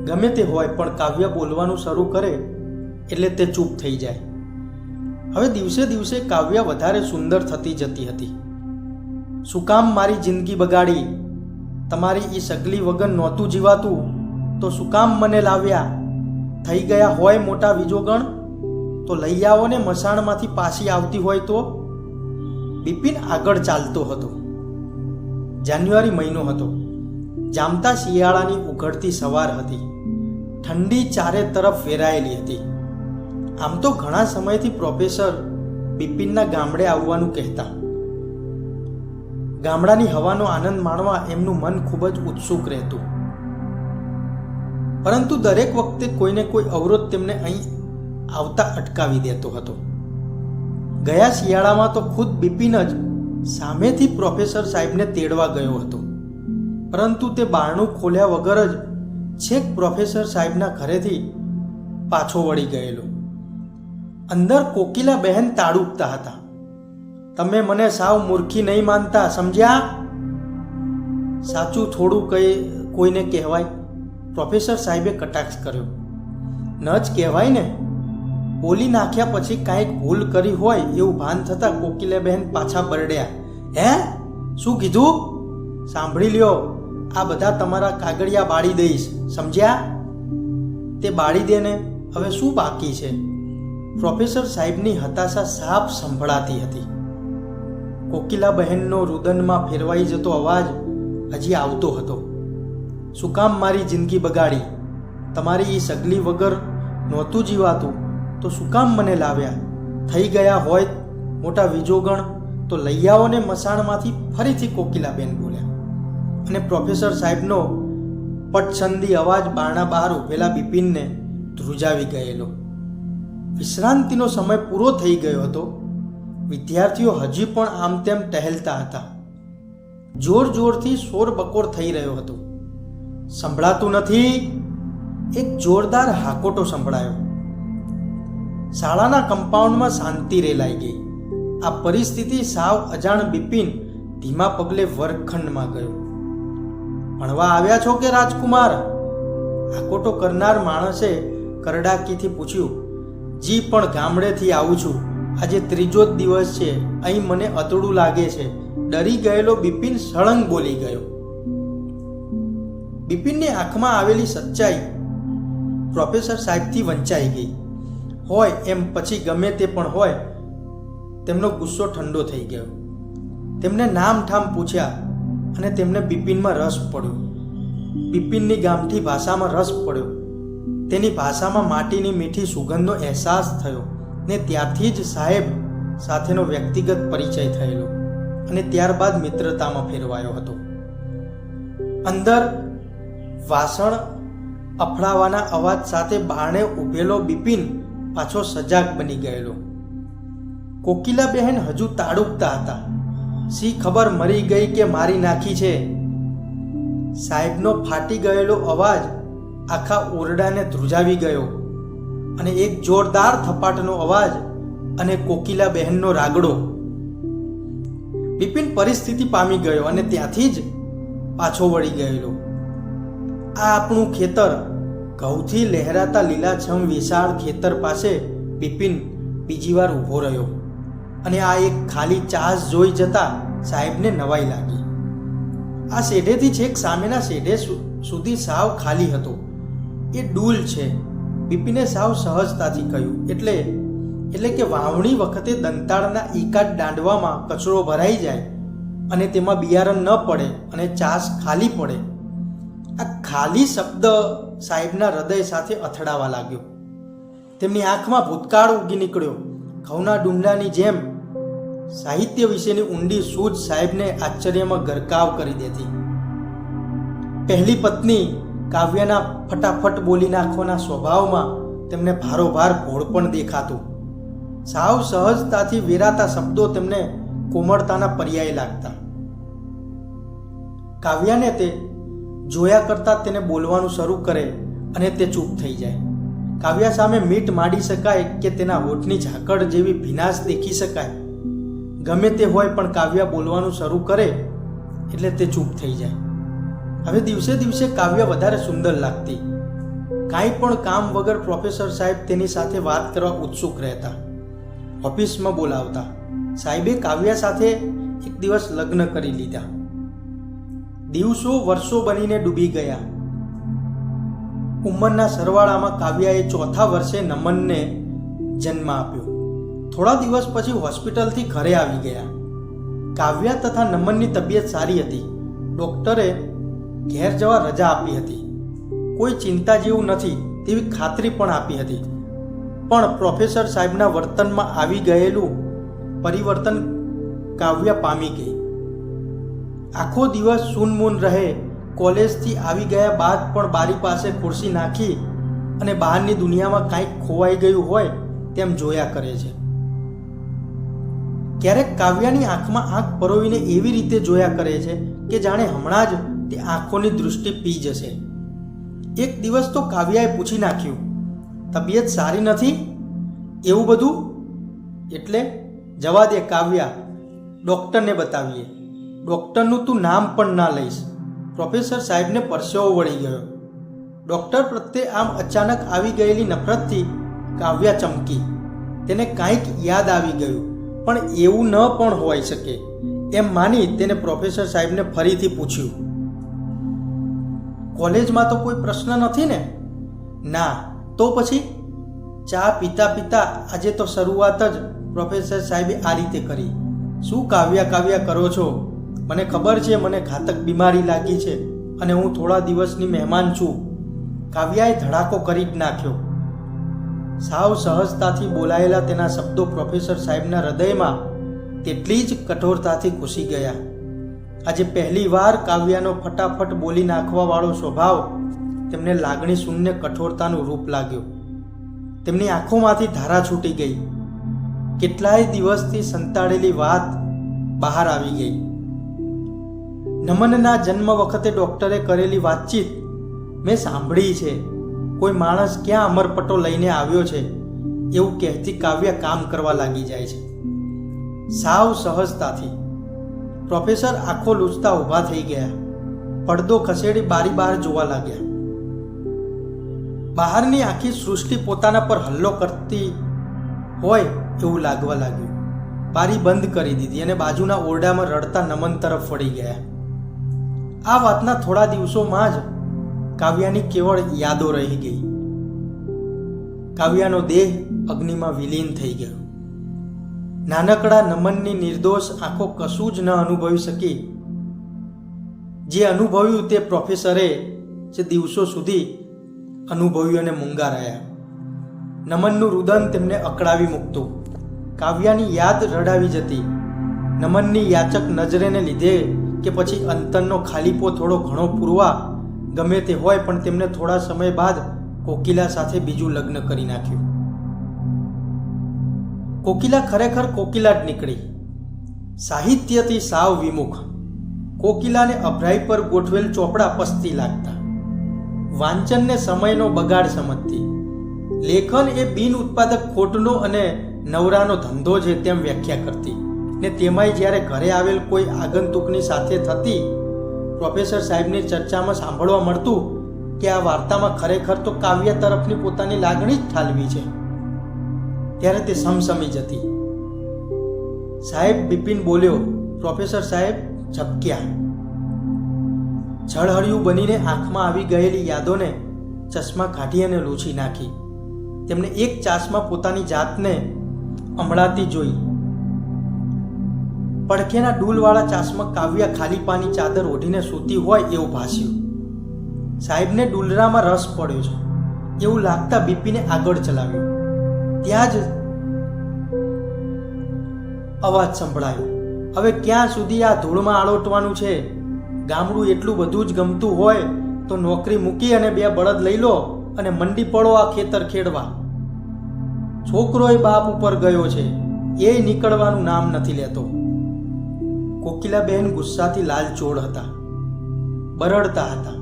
ગમે તે હોય પણ કાવ્ય બોલવાનું શરૂ કરે એટલે તે ચૂપ થઈ જાય. હવે દિવસે દિવસે કાવ્ય વધારે સુંદર થતી જતી હતી. શું કામ મારી જિંદગી બગાડી, તમારી ઈ સગલી વગર નહોતું જીવાતું, તો શું કામ મને લાવ્યા, થઈ ગયા હોય મોટા વિજોગણ, તો લઈ આવો ને મસાણમાંથી પાછી આવતી હોય તો. બિપિન આગળ ચાલતો હતો. જાન્યુઆરી મહિનો હતો. જામતા શિયાળાની ઉઘડતી સવાર હતી. ઠંડી ચારે તરફ વેરાયેલી હતી. આમ તો ઘણા સમયથી પ્રોફેસર બિપિનના ગામડે આવવાનું કહેતા. ગામડાની હવાનો આનંદ માણવા એમનું મન ખૂબ જ ઉત્સુક રહેતું. પરંતુ દરેક વખતે કોઈને કોઈ અવરોધ તેમને અહીં આવતા અટકાવી દેતો હતો. ગયા શિયાળામાં તો ખુદ બિપિન જ સામેથી પ્રોફેસર સાહેબને તેડવા ગયો હતો. પરંતુ તે બારણું ખોલ્યા વગર જ છેક પ્રોફેસર સાહેબના ઘરેથી પાછો વળી ગયેલો. અંદર કોકિલા બહેન તાડૂકતા હતા. તમે મને સાવ મૂર્ખી નહીં માનતા, સમજ્યા? સાચું થોડું કોઈને કહેવાય, પ્રોફેસર સાહેબે કટાક્ષ કર્યો. ન જ કહેવાય ને. બોલી નાખ્યા પછી કાંઈક ભૂલ કરી હોય એવું ભાન થતાં કોકિલા બહેન પાછા બરડ્યા. હે, શું કીધું? સાંભળી લ્યો, આ બધા તમારા કાગળિયા બાળી દઈશ, સમજ્યા? તે બાળી દે ને, હવે શું બાકી છે? પ્રોફેસર સાહેબની હતાશા સાફ સંભળાતી હતી. કોકિલા બહેનનો રુદનમાં ફેરવાઈ જતો અવાજ હજી આવતો હતો. શું કામ મારી જિંદગી બગાડી, તમારી એ સગલી વગર નહોતું જીવાતું, તો શું કામ મને લાવ્યા, થઈ ગયા હોય મોટા વિજોગણ, તો લઈ આવો ને મસાણમાંથી. ફરીથી કોકિલાબેન બોલ્યા અને પ્રોફેસર સાહેબનો પટસંદી અવાજ બારણા બહાર ઉભેલા બિપિનને ધ્રુજાવી ગયેલો. વિશ્રાંતિનો સમય પૂરો થઈ ગયો હતો. વિદ્યાર્થીઓ હજી પણ આમ તેમ ટહેલતા હતા. જોર જોરથી શોર બકોર થઈ રહ્યો હતો. સંભળાતું નથી? એક જોરદાર હાકોટો સંભળાયો. શાળાના કમ્પાઉન્ડમાં શાંતિ રેલાઈ ગઈ. આ પરિસ્થિતિ સાવ અજાણ બિપિન ધીમા પગલે વર્ગખંડમાં ગયો. ભણવા આવ્યા છો કે રાજકુમાર? હાકોટો કરનાર માણસે કરડાકીથી પૂછ્યું. જી, પણ ગામડેથી આવું છું. આજે ત્રીજો જ દિવસ છે. અહીં મને અતડું લાગે છે. ડરી ગયેલો બિપિન સળંગ બોલી ગયો. બિપિનની આંખમાં આવેલી સચ્ચાઈ પ્રોફેસર સાહેબથી વંચાઈ ગઈ હોય એમ. પછી ગમે તે પણ હોય, તેમનો ગુસ્સો ઠંડો થઈ ગયો. તેમને નામ ઠામ પૂછ્યા અને તેમને બિપિનમાં રસ પડ્યો. બિપિનની ગામઠી ભાષામાં રસ પડ્યો. તેની ભાષામાં માટીની મીઠી સુગંધનો અહેસાસ થયો ને ત્યારથી જ સાહેબ સાથેનો વ્યક્તિગત પરિચય થયેલો અને ત્યારબાદ મિત્રતામાં ફેરવાયો હતો. અંદર વાસણ અફડાવાના અવાજ સાથે બારણે ઊભેલો બિપિન પાછો સજાગ બની ગયેલો. કોકિલા બહેન હજુ તાડૂકતા હતા. શી ખબર મરી ગઈ કે મારી નાખી છે? સાહેબનો ફાટી ગયેલો અવાજ આખા ઓરડાને ધ્રુજાવી ગયો અને એક જોરદાર થપાટનો અવાજ અને કોકિલા બહેનનો રાગડો. બિપિન પરિસ્થિતિ પામી ગયો અને ત્યાંથી જ પાછો વળી ગયેલો. આ આપણું ખેતર. ઘઉંથી લહેરાતા લીલાછમ વિશાળ ખેતર પાસે બિપિન બીજી વાર ઊભો રહ્યો અને આ એક ખાલી ચાસ જોઈ જતા સાહેબને નવાઈ લાગી. આ શેઢેથી છેક સામેના શેઢે સુધી સાવ ખાલી હતો. એ ડૂલ છે, બિપિને સાવ સહજતાથી કહ્યું. એટલે કે વાવણી વખતે દંતાળના એકાદ દાંડવામાં કચરો ભરાઈ જાય અને તેમાં બિયારણ ન પડે અને ચાસ ખાલી પડે. આ ખાલી શબ્દ સાહેબના હૃદય સાથે અથડાવા લાગ્યો. તેમની આંખમાં ભૂતકાળ ઉગી નીકળ્યો. ઘઉંના ડુંડાની જેમ સાહિત્ય વિશેની ઊંડી સૂઝ સાહેબને આશ્ચર્યમાં ગરકાવ કરી દેતી. પહેલી પત્ની કાવ્યના ફટાફટ બોલી નાખવાના સ્વભાવમાં તેમને ભારોભાર ભોળ પણ દેખાતું. સાવ સહજતાથી વેરાતા શબ્દો તેમને કોમળતાના પર્યાય લાગતા. કાવ્યાને તે જોયા કરતાં તેને બોલવાનું શરૂ કરે અને તે ચૂપ થઈ જાય. કાવ્યા સામે મીટ માંડી શકાય કે તેના હોઠની ઝાકળ જેવી ભીનાશ દેખી શકાય. ગમે તે હોય પણ કાવ્યા બોલવાનું શરૂ કરે એટલે તે ચૂપ થઈ જાય. હવે દિવસે દિવસે કાવ્ય વધારે સુંદર લાગતી. કાંઈ પણ કામ વગર પ્રોફેસર સાહેબ તેની સાથે વાત કરવા ઉત્સુક રહેતા. ઓફિસમાં બોલાવતા. સાહેબે કાવ્યા સાથે એક દિવસ લગ્ન કરી લીધા. દિવસો વર્ષો બનીને ડૂબી ગયા. ઉંમરના સરવાળામાં કાવ્યાએ ચોથા વર્ષે નમનને જન્મ આપ્યો. થોડા દિવસ પછી હોસ્પિટલથી ઘરે આવી ગયા. કાવ્યા તથા નમનની તબિયત સારી હતી. ડૉક્ટરે ઘેર જવા રજા આપી હતી. કોઈ ચિંતા જેવું નથી તેવી ખાતરી પણ આપી હતી. પણ પ્રોફેસર સાહેબના વર્તનમાં આવી ગયેલું પરિવર્તન કાવ્યા પામી ગઈ. આખો દિવસ સૂનમૂન રહે. કોલેજથી આવી ગયા બાદ પણ બારી પાસે ખુરશી નાખી અને બહારની દુનિયામાં કાંઈક ખોવાઈ ગયું હોય તેમ જોયા કરે છે. ક્યારેક કાવ્યાની આંખમાં આંખ પરોવીને એવી રીતે જોયા કરે છે કે જાણે હમણાં જ તે આંખોની દૃષ્ટિ પી જશે. એક દિવસ તો કાવ્યાએ પૂછી નાખ્યું, તબિયત સારી નથી? એવું બધું? એટલે જવા દે કાવ્યા, ડૉક્ટરને બતાવીએ. ડૉક્ટરનું તું નામ પણ ના લઈશ. પ્રોફેસર સાહેબને પરસેવો વળી ગયો. ડૉક્ટર પ્રત્યે આમ અચાનક આવી ગયેલી નફરતથી કાવ્યા ચમકી. તેને કાંઈક યાદ આવી ગયું, પણ એવું ન પણ હોઈ શકે એમ માની તેને પ્રોફેસર સાહેબને ફરીથી પૂછ્યું, કોલેજમાં તો કોઈ પ્રશ્ન નથી ને? ના. તો પછી? ચા પીતા પીતા આજે તો શરૂઆત જ પ્રોફેસર સાહેબે આ રીતે કરી. શું કાવ્યા કાવ્યા કરો છો? મને ખબર છે મને ઘાતક બીમારી લાગી છે અને હું થોડા દિવસની મહેમાન છું. કાવ્યાએ ધડાકો કરી જ નાખ્યો. સાવ સહજતાથી બોલાયેલા તેના શબ્દો પ્રોફેસર સાહેબના હૃદયમાં તેટલી જ કઠોરતાથી ઘૂસી ગયા. આજે પહેલી વાર કાવ્યાનો ફટાફટ બોલી નાખવાવાળો સ્વભાવ તેમને લાગણી શૂન્ય કઠોરતાનું રૂપ લાગ્યો. તેમની આંખોમાંથી ધારા છૂટી ગઈ. કેટલાય દિવસથી સંતાડેલી વાત બહાર આવી ગઈ. નમનના જન્મ વખતે ડૉક્ટરે કરેલી વાતચીત મેં સાંભળી છે. કોઈ માણસ ક્યાં અમરપટ્ટો લઈને આવ્યો છે એવું કહેતી કાવ્યા કામ કરવા લાગી જાય છે. સાવ સહજતાથી પ્રોફેસર આંખો લૂછતા ઊભા થઈ ગયા. પડદો ખસેડી બારી બહાર જોવા લાગ્યા. બહારની આખી સૃષ્ટિ પોતાના પર હલ્લો કરતી હોય એવું લાગવા લાગ્યું. બારી બંધ કરી દીધી અને બાજુના ઓરડામાં રડતા નમન તરફ વળી ગયા. આ વાતના થોડા દિવસોમાં જ કાવ્યાની કેવળ યાદો રહી ગઈ. કાવ્યાનો દેહ અગ્નિમાં વિલીન થઈ ગયો. નાનકડા નમનની નિર્દોષ આંખો કશું જ ન અનુભવી શકી. જે અનુભવ્યું તે પ્રોફેસરે જે દિવસો સુધી અનુભવ્યું અને મૂંગા રહ્યા. નમનનું રુદન તેમને અકળાવી મૂકતું. કાવ્યાની યાદ રડાવી જતી. નમનની યાચક નજરેને લીધે કે પછી અંતરનો ખાલીપો થોડો ઘણો પૂરવા ગમે તે હોય, પણ તેમને થોડા સમય બાદ કોકિલા સાથે બીજું લગ્ન કરી નાખ્યું. કોકિલા ખરેખર કોકિલા જ નીકળી. સાહિત્યથી સાવ વિમુખ. કોકિલાને અભરાઈ પર ગોઠવેલ ચોપડા પસ્તી લાગતા. વાંચનને સમયનો બગાડ સમજતી. લેખન એ બિન ઉત્પાદક ખોટનો અને નવરાનો ધંધો છે તેમ વ્યાખ્યા કરતી. ને તેમાંય જ્યારે ઘરે આવેલ કોઈ આગંતુકની સાથે થતી પ્રોફેસર સાહેબની ચર્ચામાં સાંભળવા મળતું કે આ વાર્તામાં ખરેખર તો કાવ્ય તરફની પોતાની લાગણી જ ઠાલવી છે, ત્યારે તે સમસમી જતી. સાહેબ બિપિન બોલ્યો. પ્રોફેસર સાહેબ ઝબક્યા. ઝળહળિયું બનીને આંખમાં આવી ગયેલી યાદોને ચશ્મા કાઢી અને લૂછી નાખી. તેમણે એક ચાસમાં પોતાની જાતને અમળાતી જોઈ. પડખેના ડૂલવાળા ચાસમાં કાવ્યા ખાલી પાની ચાદર ઓઢીને સૂતી હોય એવું ભાસ્યું. સાહેબને ડૂલરામાં રસ પડ્યો છે એવું લાગતા બિપિને આગળ ચલાવ્યું. ત્યાં જ અવાજ સંભળાયો. હવે ક્યાં સુધી આ ધૂળમાં આળોટવાનું છે? ગામડું એટલું બધું જ ગમતું હોય તો નોકરી મૂકી અને 2 બળદ લઈ લો અને મંડી પડો આ ખેતર ખેડવા. છોકરોય બાપ ઉપર ગયો છે, એ નીકળવાનું નામ નથી લેતો. કોકિલાબહેન ગુસ્સાથી લાલચોળ હતા, બરડતા હતા.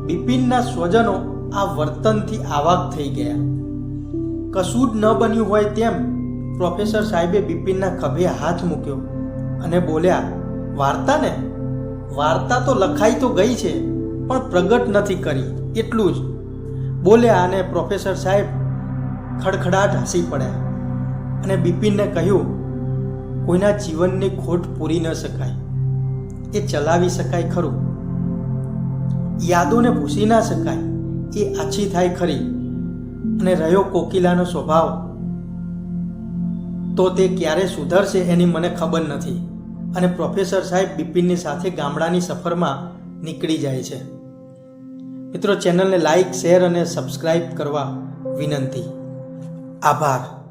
બિપિનના સ્વજનો આ વર્તનથી આવાક થઈ ગયા. કશું જ ન બન્યું હોય તેમ પ્રોફેસર સાહેબે બિપિનના ખભે હાથ મૂક્યો અને બોલ્યા, વાર્તા ને? વાર્તા તો લખાઈ તો ગઈ છે પણ પ્રગટ નથી કરી, એટલું જ. બોલ્યા અને પ્રોફેસર સાહેબ ખડખડાટ હસી પડ્યા અને બિપિનને કહ્યું, કોઈના જીવનની ખોટ પૂરી ન શકાય, એ ચલાવી શકાય ખરું. યાદોને ભૂસી ના શકાય, એ આછી થાય ખરી. અને રહ્યો કોકિલાનો સ્વભાવ, તો તે ક્યારે સુધરશે એની મને ખબર નથી. અને પ્રોફેસર સાહેબ બિપિનની સાથે ગામડાની સફરમાં નીકળી જાય છે. મિત્રો, ચેનલને લાઈક, શેર અને સબસ્ક્રાઈબ કરવા વિનંતી. આભાર.